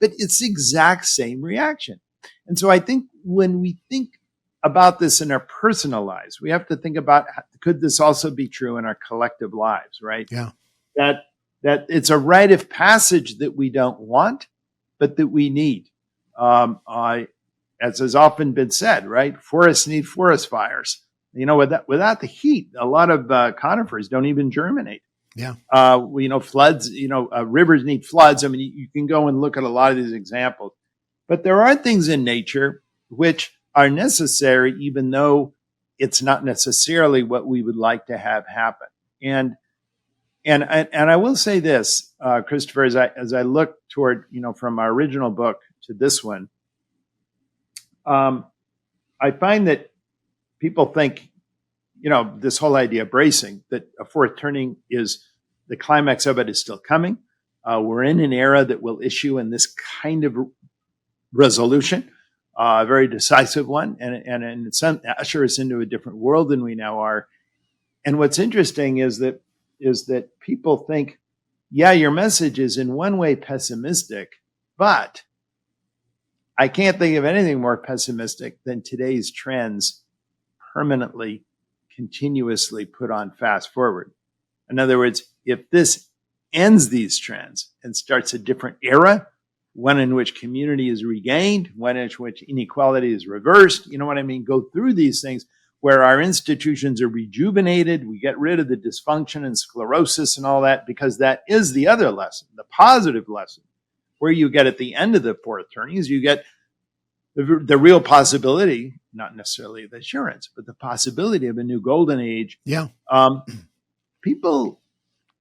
But it's the exact same reaction. And so I think when we think about this in our personal lives, we have to think about, could this also be true in our collective lives, right? Yeah. That it's a rite of passage that we don't want, but that we need. As has often been said, right? Forests need forest fires. Without the heat, a lot of conifers don't even germinate. Yeah. Floods, rivers need floods. I mean, you can go and look at a lot of these examples, but there are things in nature which are necessary, even though it's not necessarily what we would like to have happen. And I will say this, Christopher, as I look toward, from our original book to this one, I find that people think, this whole idea of bracing, that a fourth turning is the climax of it is still coming. We're in an era that will issue in this kind of resolution, a very decisive one, and it ushers us into a different world than we now are. And what's interesting is that people think, yeah, your message is in one way pessimistic, but I can't think of anything more pessimistic than today's trends permanently, continuously put on fast forward. In other words, if this ends these trends and starts a different era, one in which community is regained, one in which inequality is reversed, you know what I mean? Go through these things where our institutions are rejuvenated, we get rid of the dysfunction and sclerosis and all that, because that is the other lesson, the positive lesson, where you get at the end of the fourth turning is you get the real possibility, not necessarily the assurance, but the possibility of a new golden age. Yeah. People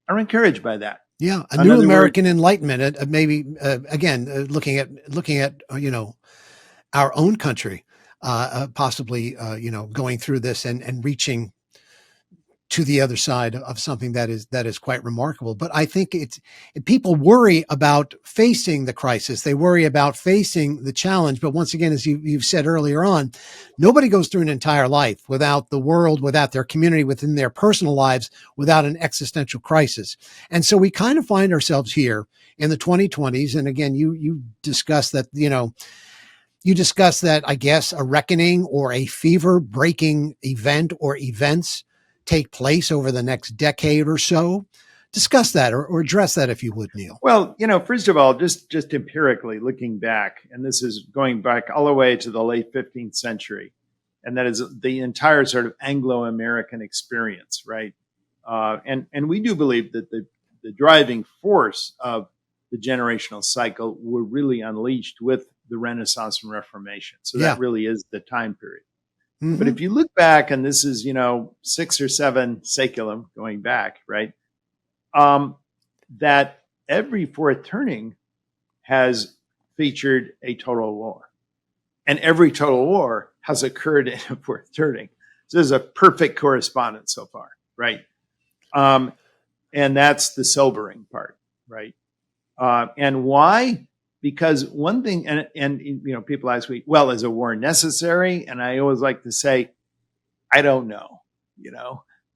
are encouraged by that. Yeah. A new American Enlightenment, maybe, again, looking at, our own country, possibly, going through this and reaching to the other side of something that is quite remarkable. But I think people worry about facing the crisis. They worry about facing the challenge. But once again, as you've said earlier on, nobody goes through an entire life without the world, without their community, within their personal lives, without an existential crisis. And so we kind of find ourselves here in the 2020s. And again, you discussed that, I guess, a reckoning or a fever breaking event or events take place over the next decade or so. Discuss that or address that, if you would, Neil. Well, first of all, just empirically looking back, and this is going back all the way to the late 15th century, and that is the entire sort of Anglo-American experience, right? And we do believe that the driving force of the generational cycle were really unleashed with the Renaissance and Reformation. So that really is the time period. Mm-hmm. But if you look back, and this is, 6 or 7 saeculum going back, right? That every fourth turning has featured a total war. And every total war has occurred in a fourth turning. So there's a perfect correspondence so far, right? And that's the sobering part, right? And why? Because one thing, and people ask me, well, is a war necessary? And I always like to say, I don't know.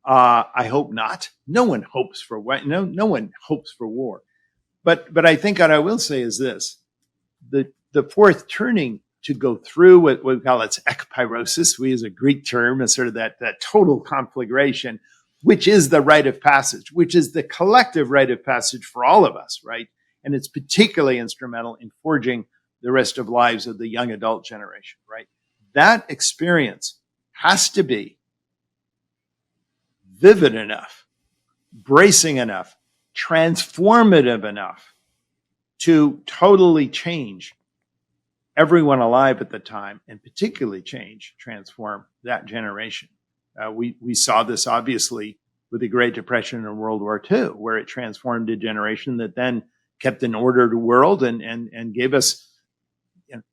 I hope not. No one hopes for war. No one hopes for war. But I think what I will say is this: the fourth turning to go through what we call its ekpyrosis. We use a Greek term as sort of that total conflagration, which is the rite of passage, which is the collective rite of passage for all of us, right? And it's particularly instrumental in forging the rest of lives of the young adult generation, right? That experience has to be vivid enough, bracing enough, transformative enough to totally change everyone alive at the time, and particularly transform that generation. We saw this obviously with the Great Depression and World War II, where it transformed a generation that then kept an ordered world and gave us,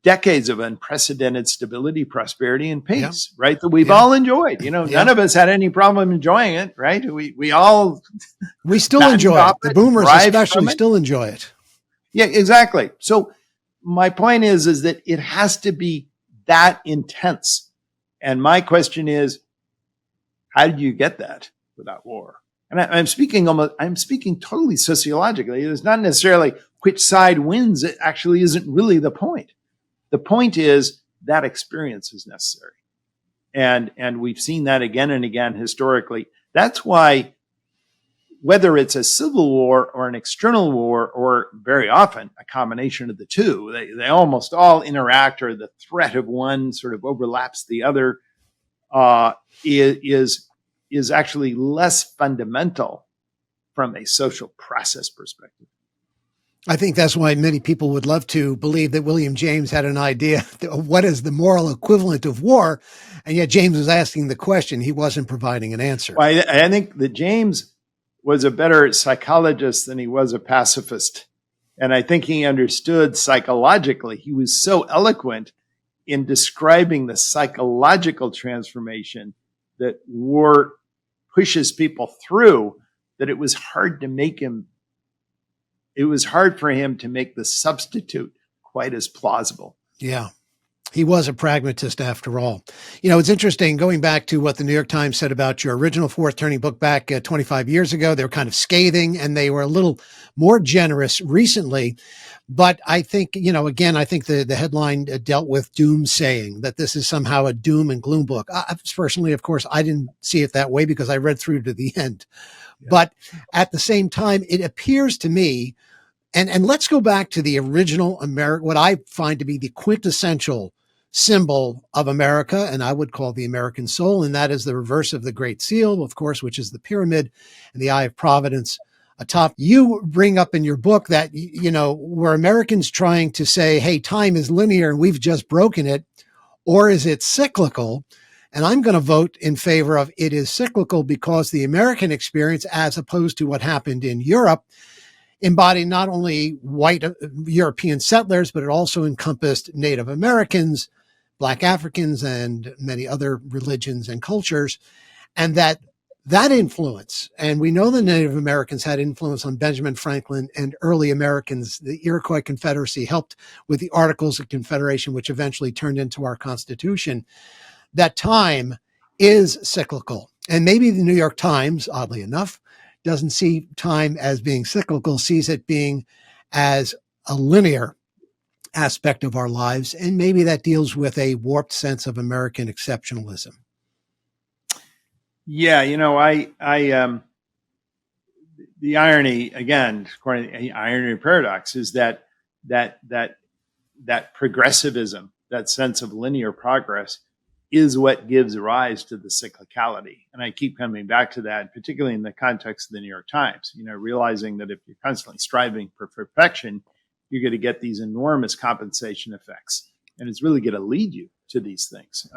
decades of unprecedented stability, prosperity, and Yeah. peace, right? That we've Yeah. all enjoyed. None Yeah. of us had any problem enjoying it, right? We all We still fattened enjoy it. off The it, boomers thrived especially from it. still enjoy it. Yeah, exactly. So my point is that it has to be that intense. And my question is, how do you get that without war? And I'm speaking totally sociologically. It's not necessarily which side wins. It actually isn't really the point. The point is that experience is necessary. And we've seen that again and again historically. That's why, whether it's a civil war or an external war, or very often a combination of the two, they almost all interact, or the threat of one sort of overlaps the other, is actually less fundamental from a social process perspective. I think that's why many people would love to believe that William James had an idea of what is the moral equivalent of war. And yet James was asking the question. He wasn't providing an answer. Well, I think that James was a better psychologist than he was a pacifist. And I think he understood psychologically. He was so eloquent in describing the psychological transformation that war pushes people through, that it was hard for him to make the substitute quite as plausible. Yeah. He was a pragmatist after all. It's interesting going back to what the New York Times said about your original Fourth Turning book back 25 years ago. They were kind of scathing, and they were a little more generous recently. But I think, again, I think the headline dealt with doomsaying, that this is somehow a doom and gloom book. Personally, of course, I didn't see it that way because I read through to the end. Yeah. But at the same time, it appears to me, and let's go back to the original America, what I find to be the quintessential symbol of America, and I would call the American soul, and that is the reverse of the Great Seal, of course, which is the pyramid and the Eye of Providence atop. You bring up in your book that, were Americans trying to say, hey, time is linear and we've just broken it, or is it cyclical? And I'm going to vote in favor of it is cyclical, because the American experience, as opposed to what happened in Europe, embodied not only white European settlers, but it also encompassed Native Americans, Black Africans, and many other religions and cultures. And that influence, and we know the Native Americans had influence on Benjamin Franklin and early Americans. The Iroquois Confederacy helped with the Articles of Confederation, which eventually turned into our Constitution. That time is cyclical. And maybe the New York Times, oddly enough, doesn't see time as being cyclical, sees it being as a linear aspect of our lives. And maybe that deals with a warped sense of American exceptionalism. Yeah, the irony, again, according to the irony paradox, is that progressivism, that sense of linear progress, is what gives rise to the cyclicality. And I keep coming back to that, particularly in the context of the New York Times, realizing that if you're constantly striving for perfection, you're going to get these enormous compensation effects. And it's really going to lead you to these things.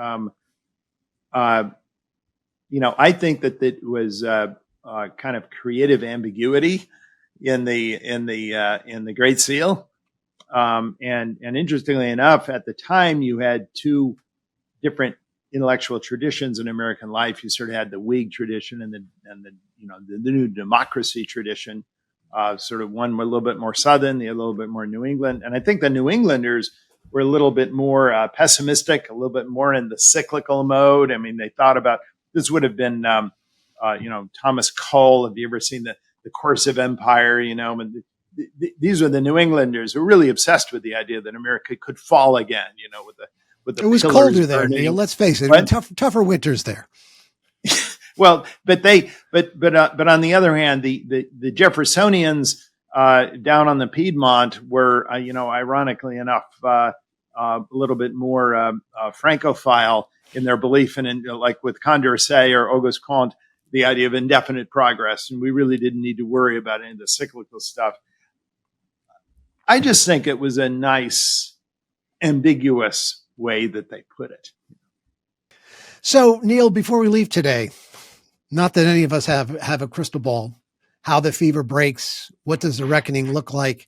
I think that it was kind of creative ambiguity in the Great Seal. And interestingly enough, at the time, you had two different intellectual traditions in American life. You sort of had the Whig tradition and the New Democracy tradition. Sort of one a little bit more Southern, the other a little bit more New England. And I think the New Englanders were a little bit more pessimistic, a little bit more in the cyclical mode. I mean, they thought about, this would have been, Thomas Cole. Have you ever seen the Course of Empire? These are the New Englanders who are really obsessed with the idea that America could fall again, with the it was colder there, Neil. Let's face it. Tougher winters there. Well, but on the other hand, the Jeffersonians down on the Piedmont were, ironically enough, a little bit more Francophile in their belief in, like with Condorcet or Auguste Comte, the idea of indefinite progress, and we really didn't need to worry about any of the cyclical stuff. I just think it was a nice, ambiguous way that they put it. So, Neil, before we leave today, not that any of us have a crystal ball, how the fever breaks, what does the reckoning look like?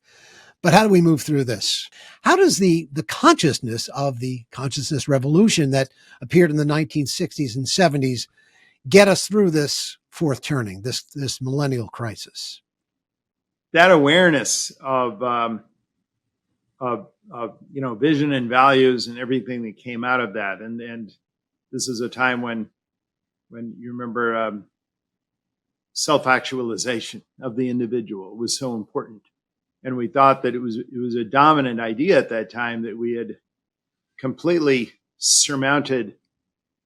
But how do we move through this? How does the consciousness of the consciousness revolution that appeared in the 1960s and 70s get us through this fourth turning, this millennial crisis? That awareness of vision and values and everything that came out of that, and this is a time when you remember self-actualization of the individual was so important. And we thought that it was a dominant idea at that time, that we had completely surmounted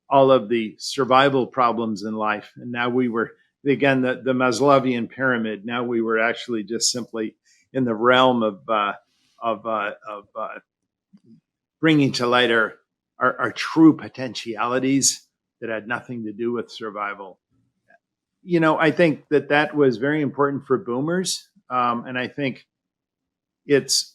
all of the survival problems in life. And now we were, again, the Maslowian pyramid. Now we were actually just simply in the realm of bringing to light our true potentialities that had nothing to do with survival. I think that was very important for boomers. And I think this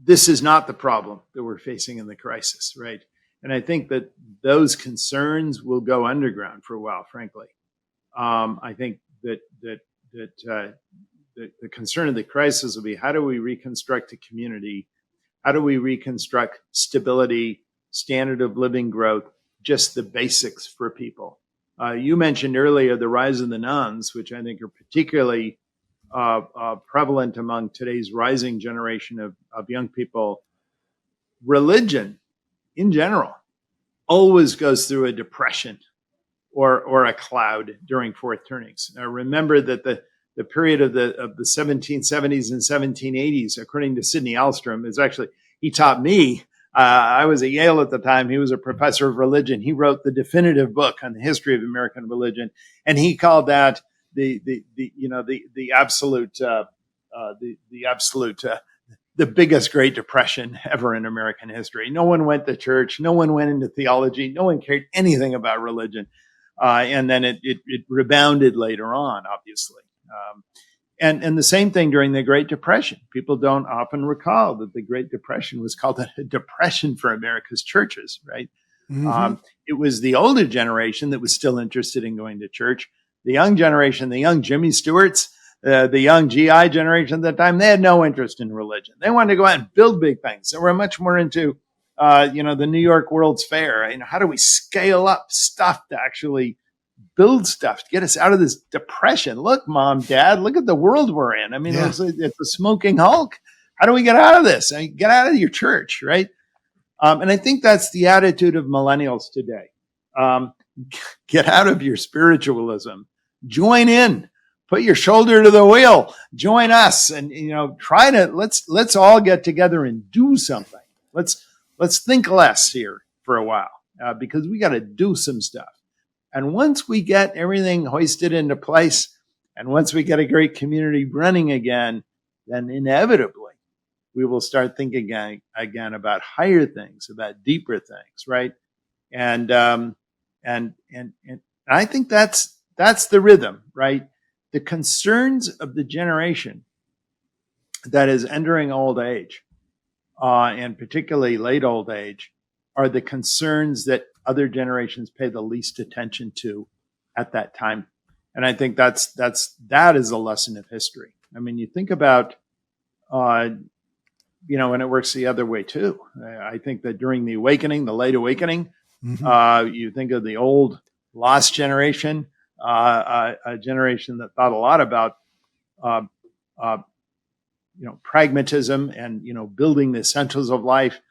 is not the problem that we're facing in the crisis, right? And I think that those concerns will go underground for a while, frankly. I think that the concern of the crisis will be, how do we reconstruct a community? How do we reconstruct stability, standard of living growth, just the basics for people? You mentioned earlier the rise of the nones, which I think are particularly prevalent among today's rising generation of young people. Religion, in general, always goes through a depression or a cloud during fourth turnings. Now, remember that the period of the 1770s and 1780s, according to Sidney Alstrom, is actually, he taught me. I was at Yale at the time. He was a professor of religion. He wrote the definitive book on the history of American religion, and he called that the biggest Great Depression ever in American history. No one went to church. No one went into theology. No one cared anything about religion. And then it rebounded later on, obviously. And the same thing during the Great Depression. People don't often recall that the Great Depression was called a depression for America's churches, right? Mm-hmm. It was the older generation that was still interested in going to church. The young generation, the young Jimmy Stewarts, the young GI generation at that time, they had no interest in religion. They wanted to go out and build big things. They were much more into, the New York World's Fair. How do we scale up stuff to actually build stuff to get us out of this depression? Look, Mom, Dad, look at the world we're in. It's a smoking hulk. How do we get out of this? Get out of your church, right? And I think that's the attitude of millennials today. Get out of your spiritualism. Join in. Put your shoulder to the wheel. Join us, and try to let's all get together and do something. Let's think less here for a while, because we got to do some stuff. And once we get everything hoisted into place, and once we get a great community running again, then inevitably we will start thinking again about higher things, about deeper things, right? And I think that's the rhythm, right? The concerns of the generation that is entering old age, and particularly late old age, are the concerns that other generations pay the least attention to at that time. And I think that is a lesson of history. You think about, and it works the other way too. I think that during the awakening, the late awakening, mm-hmm. You think of the old lost generation, a generation that thought a lot about, pragmatism and, building the essentials of life.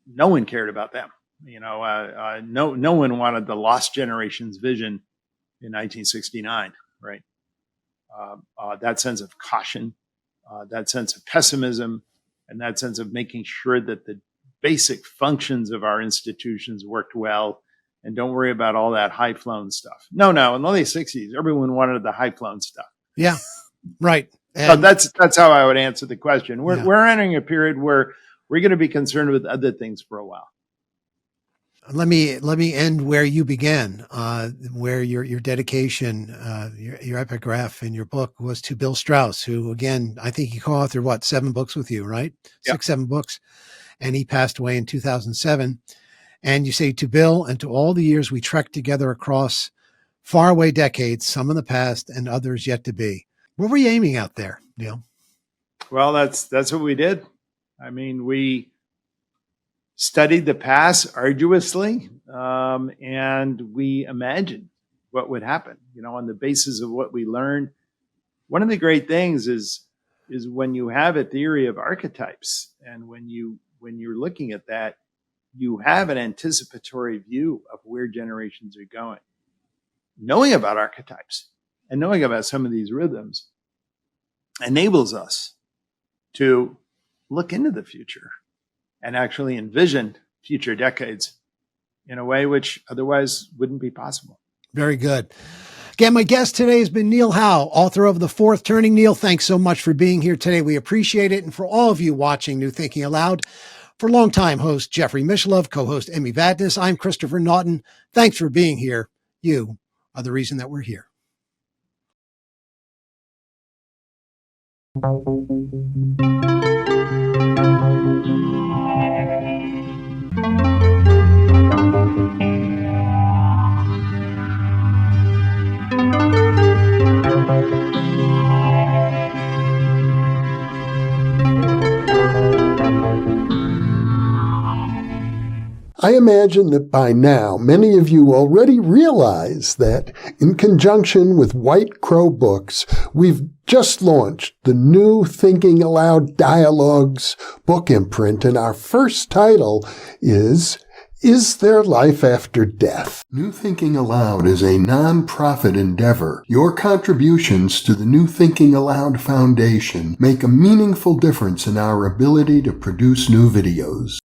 No one cared about them. No one wanted the lost generation's vision in 1969, right? That sense of caution, that sense of pessimism, and that sense of making sure that the basic functions of our institutions worked well, and don't worry about all that high-flown stuff. No, in the late 60s, everyone wanted the high-flown stuff. Yeah, right. So that's how I would answer the question. We're entering a period where we're going to be concerned with other things for a while. Let me end where you began, where your dedication, your epigraph in your book was to Bill Strauss, who, again, I think he co-authored 7 books with you, right? Yep. 6-7 books. And he passed away in 2007. And you say, to Bill and to all the years we trekked together across Faraway decades, some in the past and others yet to be. What were you aiming out there, Neil? Well, that's what we did. I mean, we studied the past arduously, and we imagined what would happen, on the basis of what we learned. One of the great things is when you have a theory of archetypes, and when you're looking at that, you have an anticipatory view of where generations are going. Knowing about archetypes and knowing about some of these rhythms enables us to look into the future and actually envision future decades in a way which otherwise wouldn't be possible. Very good. Again, my guest today has been Neil Howe, author of The Fourth Turning. Neil, thanks so much for being here today. We appreciate it. And for all of you watching New Thinking Aloud, for longtime host Jeffrey Mishlove, co-host Emmy Vadnais, I'm Christopher Naughton. Thanks for being here. You are the reason that we're here. I imagine that by now many of you already realize that in conjunction with White Crow Books, we've just launched the new Thinking Aloud Dialogues book imprint, and our first title is There Life After Death? New Thinking Aloud is a non-profit endeavor. Your contributions to the New Thinking Aloud Foundation make a meaningful difference in our ability to produce new videos.